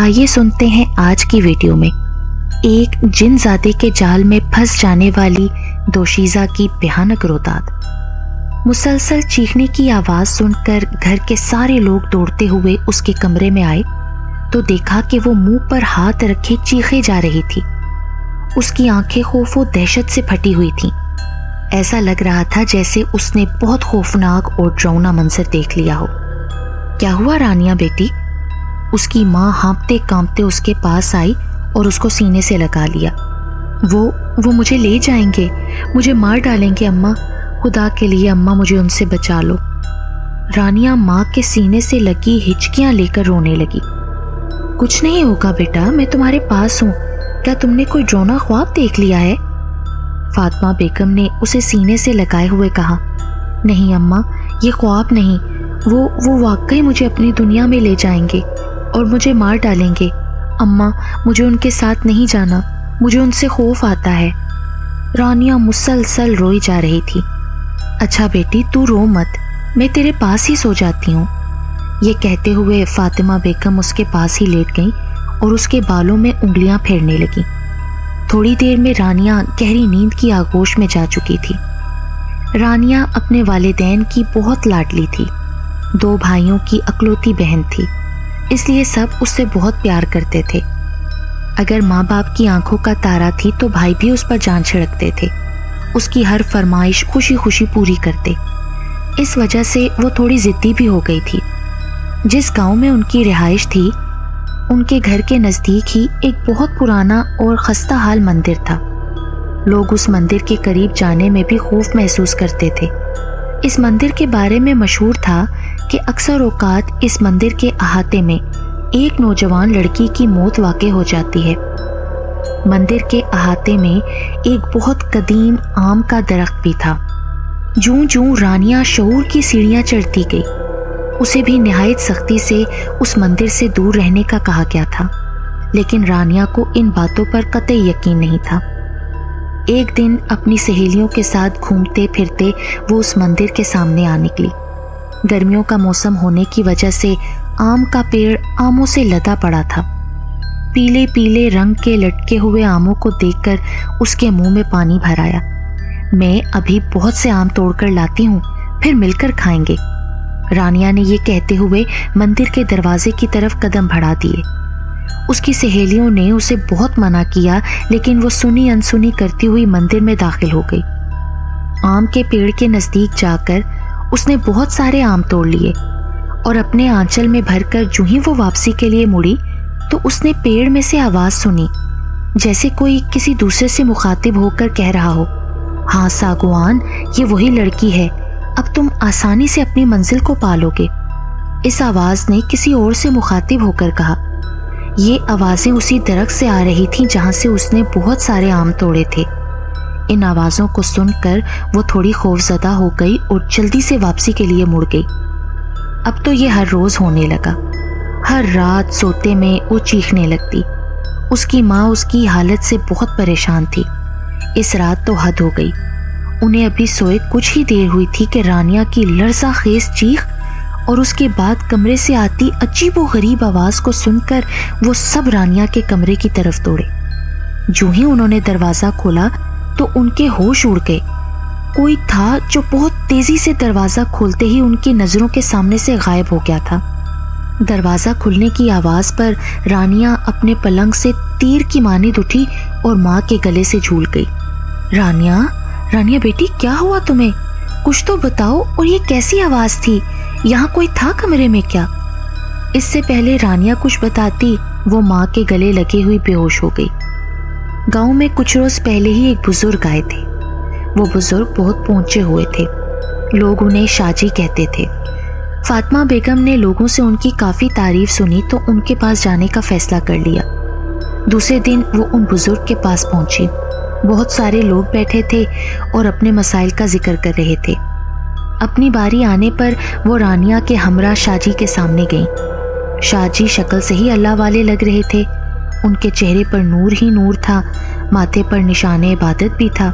آئیے سنتے ہیں آج کی ویڈیو میں ایک جن زادے کے جال میں پھنس جانے والی دوشیزہ کی بھیانک روداد۔ مسلسل چیخنے کی آواز سن کر گھر کے سارے لوگ دوڑتے ہوئے اس کے کمرے میں آئے تو دیکھا کہ وہ منہ پر ہاتھ رکھے چیخے جا رہی تھی۔ اس کی آنکھیں خوف و دہشت سے پھٹی ہوئی تھیں۔ ایسا لگ رہا تھا جیسے اس نے بہت خوفناک اور ڈراؤنا منظر دیکھ لیا ہو۔ کیا ہوا رانیہ بیٹی؟ اس کی ماں ہانپتے کانپتے اس کے پاس آئی اور اس کو سینے سے لگا لیا۔ وہ مجھے لے جائیں گے، مجھے مار ڈالیں گے اماں، خدا کے لیے اماں مجھے ان سے بچا لو۔ رانیہ ماں کے سینے سے لگی ہچکیاں لے کر رونے لگی۔ کچھ نہیں ہوگا بیٹا، میں تمہارے پاس ہوں، کیا تم نے کوئی ڈراؤنا خواب دیکھ لیا ہے؟ فاطمہ بیگم نے اسے سینے سے لگائے ہوئے کہا۔ نہیں اماں، یہ خواب نہیں، وہ واقعی مجھے اپنی دنیا میں لے جائیں گے اور مجھے مار ڈالیں گے۔ اماں مجھے ان کے ساتھ نہیں جانا، مجھے ان سے خوف آتا ہے۔ رانیہ مسلسل روئی جا رہی تھی۔ اچھا بیٹی تو رو مت، میں تیرے پاس ہی سو جاتی ہوں۔ یہ کہتے ہوئے فاطمہ بیگم اس کے پاس ہی لیٹ گئیں اور اس کے بالوں میں انگلیاں پھیرنے لگیں۔ تھوڑی دیر میں رانیہ گہری نیند کی آغوش میں جا چکی تھی۔ رانیہ اپنے والدین کی بہت لاڈلی تھی، 2 بھائیوں کی اکلوتی بہن تھی، اس لیے سب اس سے بہت پیار کرتے تھے۔ اگر ماں باپ کی آنکھوں کا تارا تھی تو بھائی بھی اس پر جان چھڑکتے تھے، اس کی ہر فرمائش خوشی خوشی پوری کرتے۔ اس وجہ سے وہ تھوڑی ضدی بھی ہو گئی تھی۔ جس گاؤں میں ان کی رہائش تھی، ان کے گھر کے نزدیک ہی ایک بہت پرانا اور خستہ حال مندر تھا۔ لوگ اس مندر کے قریب جانے میں بھی خوف محسوس کرتے تھے۔ اس مندر کے بارے میں مشہور تھا کہ اکثر اوقات اس مندر کے احاطے میں ایک نوجوان لڑکی کی موت واقع ہو جاتی ہے۔ مندر کے احاطے میں ایک بہت قدیم آم کا درخت بھی تھا۔ جوں جوں رانیہ شعور کی سیڑھیاں چڑھتی گئی، اسے بھی نہایت سختی سے اس مندر سے دور رہنے کا کہا گیا تھا، لیکن رانیہ کو ان باتوں پر قطعی یقین نہیں تھا۔ ایک دن اپنی سہیلیوں کے ساتھ گھومتے پھرتے وہ اس مندر کے سامنے آ نکلی۔ گرمیوں کا موسم ہونے کی وجہ سے آم کا پیڑ آموں سے لدا پڑا تھا۔ پیلے پیلے رنگ کے لٹکے ہوئے آموں کو دیکھ کر اس کے منہ میں پانی بھر آیا۔ میں ابھی بہت سے آم توڑ کر لاتی ہوں، پھر مل کر کھائیں گے۔ رانیہ نے یہ کہتے ہوئے مندر کے دروازے کی طرف قدم بڑھا دیے۔ اس کی سہیلیوں نے اسے بہت منع کیا، لیکن وہ سنی انسنی کرتی ہوئی مندر میں داخل ہو گئی۔ آم کے پیڑ کے نزدیک جا کر اس نے بہت سارے آم توڑ لیے اور اپنے آنچل میں بھر کر جو ہی وہ واپسی کے لیے مڑی تو اس نے پیڑ میں سے آواز سنی، جیسے کوئی کسی دوسرے سے مخاطب ہو کر کہہ رہا ہو، ہاں ساگوان، یہ وہی لڑکی ہے، اب تم آسانی سے اپنی منزل کو پالو گے۔ اس آواز نے کسی اور سے مخاطب ہو کر کہا۔ یہ آوازیں اسی درخت سے آ رہی تھیں جہاں سے اس نے بہت سارے آم توڑے تھے۔ ان آوازوں کو سن کر وہ تھوڑی خوفزدہ ہو گئی اور جلدی سے واپسی کے لیے مڑ گئی۔ اب تو یہ ہر روز ہونے لگا۔ ہر رات سوتے میں وہ چیخنے لگتی۔ اس کی ماں اس کی حالت سے بہت پریشان تھی۔ اس رات تو حد ہو گئی۔ انہیں ابھی سوئے کچھ ہی دیر ہوئی تھی کہ رانیہ کی لرزہ خیز چیخ اور اس کے بعد کمرے سے آتی عجیب و غریب آواز کو سن کر وہ سب رانیہ کے کمرے کی طرف دوڑے۔ جو ہی انہوں نے دروازہ کھولا تو ان کے ہوش اڑ گئے۔ کوئی تھا جو بہت تیزی سے دروازہ کھولتے ہی ان کی نظروں کے سامنے سے غائب ہو گیا تھا۔ دروازہ کھلنے کی آواز پر رانیہ اپنے پلنگ سے تیر کی مانند اٹھی اور ماں کے گلے سے جھول گئی۔ رانیہ بیٹی، کیا ہوا تمہیں؟ کچھ تو بتاؤ، اور یہ کیسی آواز تھی؟ یہاں کوئی تھا کمرے میں کیا؟ اس سے پہلے رانیہ کچھ بتاتی وہ ماں کے گلے لگے ہوئی بے ہوش ہو گئی۔ گاؤں میں کچھ روز پہلے ہی ایک بزرگ آئے تھے۔ وہ بزرگ بہت پہنچے ہوئے تھے، لوگ انہیں شاجی کہتے تھے۔ فاطمہ بیگم نے لوگوں سے ان کی کافی تعریف سنی تو ان کے پاس جانے کا فیصلہ کر لیا۔ دوسرے دن وہ ان بزرگ کے پاس پہنچی۔ بہت سارے لوگ بیٹھے تھے اور اپنے مسائل کا ذکر کر رہے تھے۔ اپنی باری آنے پر وہ رانیہ کے ہمراہ شاجی کے سامنے گئیں۔ شاجی شکل سے ہی اللہ والے لگ رہے تھے۔ ان کے چہرے پر نور ہی نور تھا، ماتھے پر نشان عبادت بھی تھا۔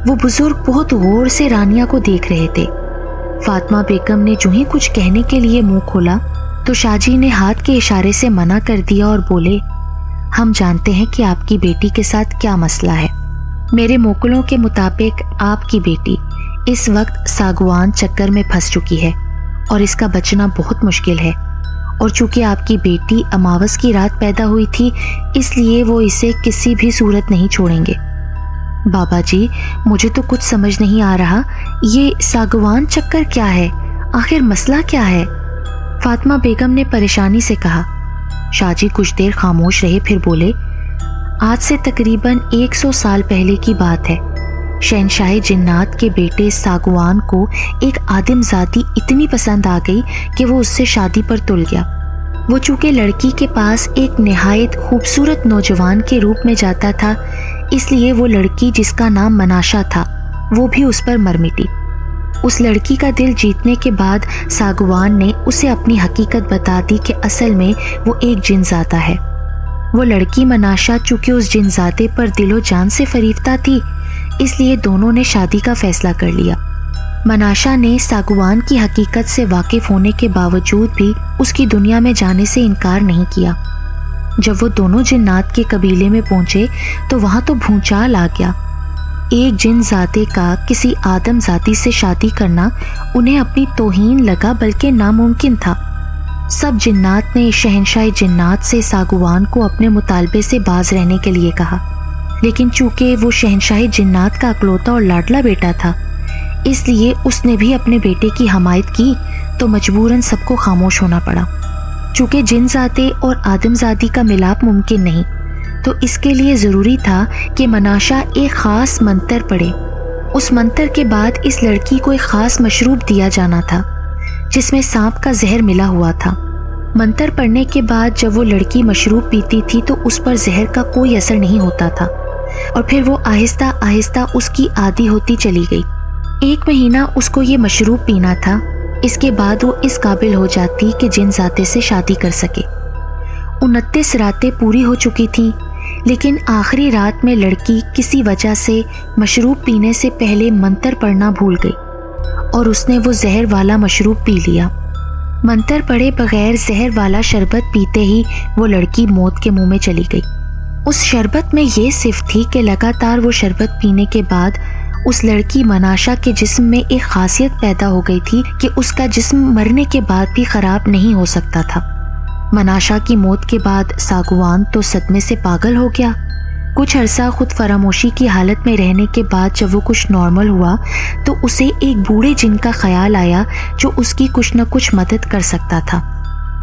وہ بزرگ بہت غور سے رانیہ کو دیکھ رہے تھے۔ فاطمہ بیگم نے جو ہی کچھ کہنے کے لیے منہ کھولا تو شاہ جی نے ہاتھ کے اشارے سے منع کر دیا اور بولے، ہم جانتے ہیں کہ آپ کی بیٹی کے ساتھ کیا مسئلہ ہے۔ میرے موکلوں کے مطابق آپ کی بیٹی اس وقت ساگوان چکر میں پھنس چکی ہے اور اس کا بچنا بہت مشکل ہے، اور چونکہ آپ کی بیٹی اماوس کی رات پیدا ہوئی تھی اس لیے وہ اسے کسی بھی صورت نہیں چھوڑیں گے۔ بابا جی، مجھے تو کچھ سمجھ نہیں آ رہا، یہ ساگوان چکر کیا ہے؟ آخر مسئلہ کیا ہے؟ فاطمہ بیگم نے پریشانی سے کہا۔ شاہ جی کچھ دیر خاموش رہے، پھر بولے، آج سے تقریباً 100 سال پہلے کی بات ہے۔ شہنشاہ جنات کے بیٹے ساگوان کو ایک آدم ذاتی اتنی پسند آ گئی کہ وہ اس سے شادی پر تل گیا۔ وہ چونکہ لڑکی کے پاس ایک نہایت خوبصورت نوجوان کے روپ میں جاتا تھا، اس لیے وہ لڑکی جس کا نام مناشا تھا وہ بھی اس پر مر مٹی۔ اس لڑکی کا دل جیتنے کے بعد ساگوان نے اسے اپنی حقیقت بتا دی کہ اصل میں وہ ایک جن زادہ ہے۔ وہ لڑکی مناشا چونکہ اس جن زادے پر دل و جان سے فریفتہ تھی، اس لیے دونوں نے شادی کا فیصلہ کر لیا۔ مناشا نے ساگوان کی حقیقت سے واقف ہونے کے باوجود بھی اس کی دنیا میں جانے سے انکار نہیں کیا۔ جب وہ دونوں جنات کے قبیلے میں پہنچے تو وہاں تو بھونچال آ گیا۔ ایک جن ذاتے کا کسی آدم ذاتی سے شادی کرنا انہیں اپنی توہین لگا، بلکہ ناممکن تھا۔ سب جنات نے شہنشاہ جنات سے ساگوان کو اپنے مطالبے سے باز رہنے کے لیے کہا، لیکن چونکہ وہ شہنشاہ جنات کا اکلوتا اور لاڈلا بیٹا تھا، اس لیے اس نے بھی اپنے بیٹے کی حمایت کی، تو مجبوراً سب کو خاموش ہونا پڑا۔ چونکہ جن ذاتے اور آدم ذاتی کا ملاپ ممکن نہیں، تو اس کے لیے ضروری تھا کہ مناشا ایک خاص منتر پڑھے۔ اس منتر کے بعد اس لڑکی کو ایک خاص مشروب دیا جانا تھا جس میں سانپ کا زہر ملا ہوا تھا۔ منتر پڑھنے کے بعد جب وہ لڑکی مشروب پیتی تھی تو اس پر زہر کا کوئی اثر نہیں ہوتا تھا، اور پھر وہ آہستہ آہستہ اس کی عادی ہوتی چلی گئی۔ 1 مہینہ اس کو یہ مشروب پینا تھا، اس کے بعد وہ اس قابل ہو جاتی کہ جن ذاتے سے شادی کر سکے۔ 29 راتیں پوری ہو چکی تھیں، لیکن آخری رات میں لڑکی کسی وجہ سے مشروب پینے سے پہلے منتر پڑھنا بھول گئی اور اس نے وہ زہر والا مشروب پی لیا۔ منتر پڑھے بغیر زہر والا شربت پیتے ہی وہ لڑکی موت کے منہ میں چلی گئی۔ اس شربت میں یہ صفت تھی کہ لگاتار وہ شربت پینے کے بعد اس لڑکی مناشا کے جسم میں ایک خاصیت پیدا ہو گئی تھی کہ اس کا جسم مرنے کے بعد بھی خراب نہیں ہو سکتا تھا۔ مناشا کی موت کے بعد ساگوان تو صدمے سے پاگل ہو گیا۔ کچھ عرصہ خود فراموشی کی حالت میں رہنے کے بعد جب وہ کچھ نارمل ہوا تو اسے ایک بوڑھے جن کا خیال آیا جو اس کی کچھ نہ کچھ مدد کر سکتا تھا۔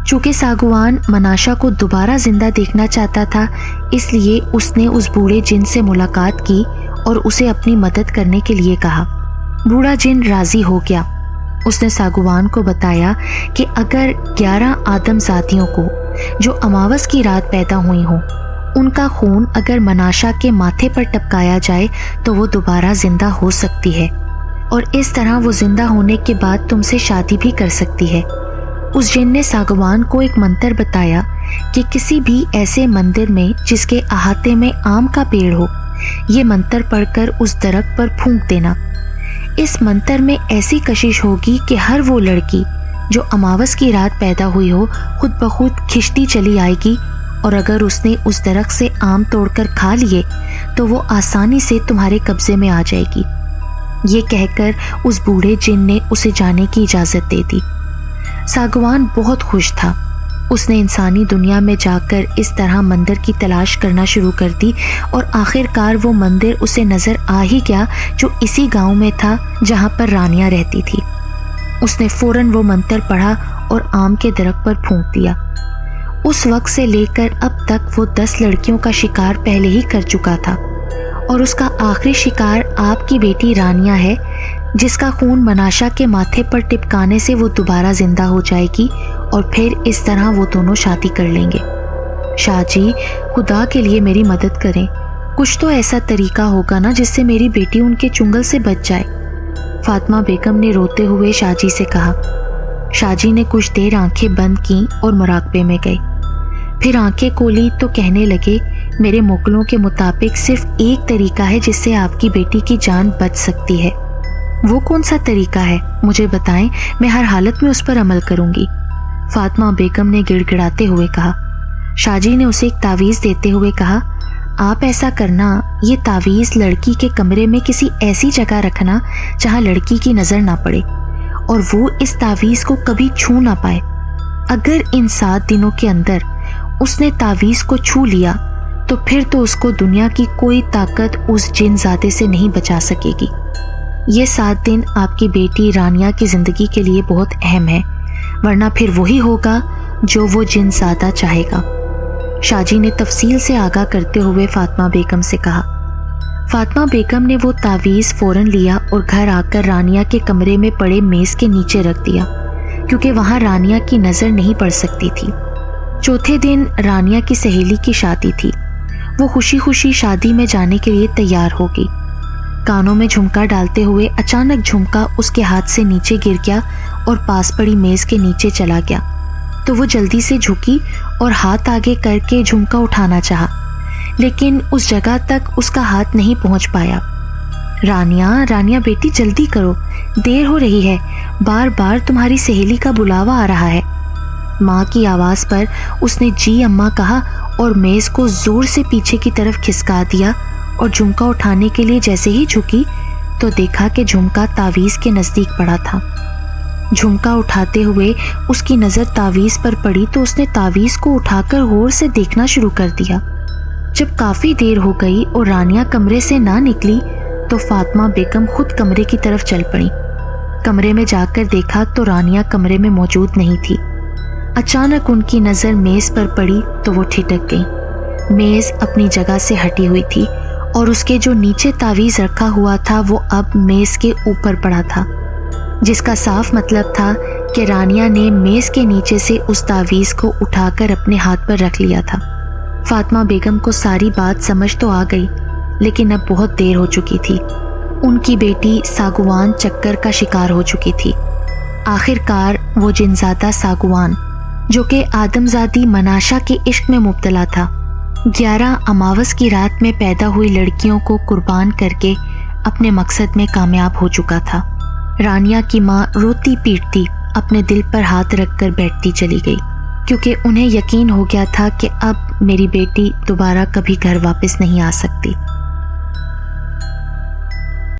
چونکہ ساگوان مناشا کو دوبارہ زندہ دیکھنا چاہتا تھا، اس لیے اس نے اس بوڑھے جن سے ملاقات کی اور اسے اپنی مدد کرنے کے لیے کہا۔ بوڑھا جن راضی ہو گیا۔ اس نے ساگوان کو بتایا کہ اگر 11 آدم ذاتیوں کو جو اماوس کی رات پیدا ہوئی ہوں، ان کا خون اگر مناشا کے ماتھے پر ٹپکایا جائے تو وہ دوبارہ زندہ ہو سکتی ہے، اور اس طرح وہ زندہ ہونے کے بعد تم سے شادی بھی کر سکتی ہے۔ اس جن نے ساگوان کو ایک منتر بتایا کہ کسی بھی ایسے مندر میں جس کے احاطے میں آم کا پیڑ ہو، یہ منتر پڑھ کر اس درخت پر پھونک دینا۔ اس منتر میں ایسی کشش ہوگی کہ ہر وہ لڑکی جو اماوس کی رات پیدا ہوئی ہو خود بخود کھنچتی چلی آئے گی، اور اگر اس نے اس درخت سے آم توڑ کر کھا لیے تو وہ آسانی سے تمہارے قبضے میں آ جائے گی۔ یہ کہہ کر اس بوڑھے جن نے اسے جانے کی اجازت دے دی۔ ساگوان بہت خوش تھا۔ اس نے انسانی دنیا میں جا کر اس طرح مندر کی تلاش کرنا شروع کر دی، اور آخر کار وہ مندر اسے نظر آ ہی گیا جو اسی گاؤں میں تھا جہاں پر رانیہ رہتی تھی۔ اس نے فوراً وہ منتر پڑھا اور آم کے درخت پر پھونک دیا۔ اس وقت سے لے کر اب تک وہ 10 لڑکیوں کا شکار پہلے ہی کر چکا تھا، اور اس کا آخری شکار آپ کی بیٹی رانیہ ہے، جس کا خون مناشا کے ماتھے پر ٹپکانے سے وہ دوبارہ زندہ ہو جائے گی، اور پھر اس طرح وہ دونوں شادی کر لیں گے۔ شاہ جی، خدا کے لیے میری مدد کریں، کچھ تو ایسا طریقہ ہوگا نا جس سے میری بیٹی ان کے چنگل سے بچ جائے۔ فاطمہ بیگم نے روتے ہوئے شاہ جی سے کہا۔ شاہ جی نے کچھ دیر آنکھیں بند کیں اور مراقبے میں گئے، پھر آنکھیں کھولی تو کہنے لگے، میرے موکلوں کے مطابق صرف ایک طریقہ ہے جس سے آپ کی بیٹی کی جان بچ سکتی ہے۔ وہ کون سا طریقہ ہے؟ مجھے بتائیں، میں ہر حالت میں اس پر عمل کروں گی۔ فاطمہ بیگم نے گڑ گڑاتے ہوئے کہا۔ شاہ جی نے اسے ایک تعویذ دیتے ہوئے کہا، آپ ایسا کرنا، یہ تعویذ لڑکی کے کمرے میں کسی ایسی جگہ رکھنا جہاں لڑکی کی نظر نہ پڑے اور وہ اس تعویذ کو کبھی چھو نہ پائے۔ اگر ان 7 دنوں کے اندر اس نے تعویذ کو چھو لیا تو پھر تو اس کو دنیا کی کوئی طاقت اس جن زادے سے نہیں بچا سکے گی۔ یہ 7 دن آپ کی بیٹی رانیہ کی زندگی کے لیے بہت اہم ہے، ورنہ پھر وہی ہوگا جو وہ جن زادہ چاہے گا۔ شاہ جی نے تفصیل سے آگاہ کرتے ہوئے فاطمہ بیگم سے کہا۔ فاطمہ بیگم نے وہ تعویذ فوراً لیا اور گھر آ کر رانیہ کے کمرے میں پڑے میز کے نیچے رکھ دیا، کیونکہ وہاں رانیہ کی نظر نہیں پڑ سکتی تھی۔ چوتھے دن رانیہ کی سہیلی کی شادی تھی۔ وہ خوشی خوشی شادی میں جانے کے لیے تیار ہو گئی۔ کانوں میں جھمکا ڈالتے ہوئے اچانک جھمکا اس کے ہاتھ سے نیچے گر گیا اور پاس پڑی میز کے نیچے چلا گیا، تو وہ جلدی سے جھکی اور ہاتھ آگے کر کے جھمکا اٹھانا چاہا، لیکن اس جگہ تک اس کا ہاتھ نہیں پہنچ پایا۔ رانیہ بیٹی جلدی کرو، دیر ہو رہی ہے، بار بار تمہاری سہیلی کا بلاوا آ رہا ہے۔ ماں کی آواز پر اس نے جی اماں کہا اور میز کو زور سے پیچھے کی طرف کھسکا دیا، اور جھمکا اٹھانے کے لیے جیسے ہی جھکی تو دیکھا کہ جھمکا تعویذ کے نزدیک پڑا تھا۔ جھمکا اٹھاتے ہوئے اس کی نظر تعویذ پر پڑی تو اس نے تعویذ کو اٹھا کر غور سے دیکھنا شروع کر دیا۔ جب کافی دیر ہو گئی اور رانیہ کمرے سے نہ نکلی تو فاطمہ بیگم خود کمرے کی طرف چل پڑی۔ کمرے میں جا کر دیکھا تو رانیہ کمرے میں موجود نہیں تھی۔ اچانک ان کی نظر میز پر پڑی تو وہ ٹھٹک گئی۔ میز اپنی جگہ سے ہٹی ہوئی تھی اور اس کے جو نیچے تعویذ رکھا ہوا تھا وہ اب میز کے اوپر پڑا تھا، جس کا صاف مطلب تھا کہ رانیہ نے میز کے نیچے سے اس تعویذ کو اٹھا کر اپنے ہاتھ پر رکھ لیا تھا۔ فاطمہ بیگم کو ساری بات سمجھ تو آ گئی، لیکن اب بہت دیر ہو چکی تھی۔ ان کی بیٹی ساگوان چکر کا شکار ہو چکی تھی۔ آخر کار وہ جنزادہ ساگوان، جو کہ آدمزادی مناشا کے عشق میں مبتلا تھا، 11 اماوس کی رات میں پیدا ہوئی لڑکیوں کو قربان کر کے اپنے مقصد میں کامیاب ہو چکا تھا۔ رانیہ کی ماں روتی پیٹتی اپنے دل پر ہاتھ رکھ کر بیٹھتی چلی گئی، کیونکہ انہیں یقین ہو گیا تھا کہ اب میری بیٹی دوبارہ کبھی گھر واپس نہیں آ سکتی۔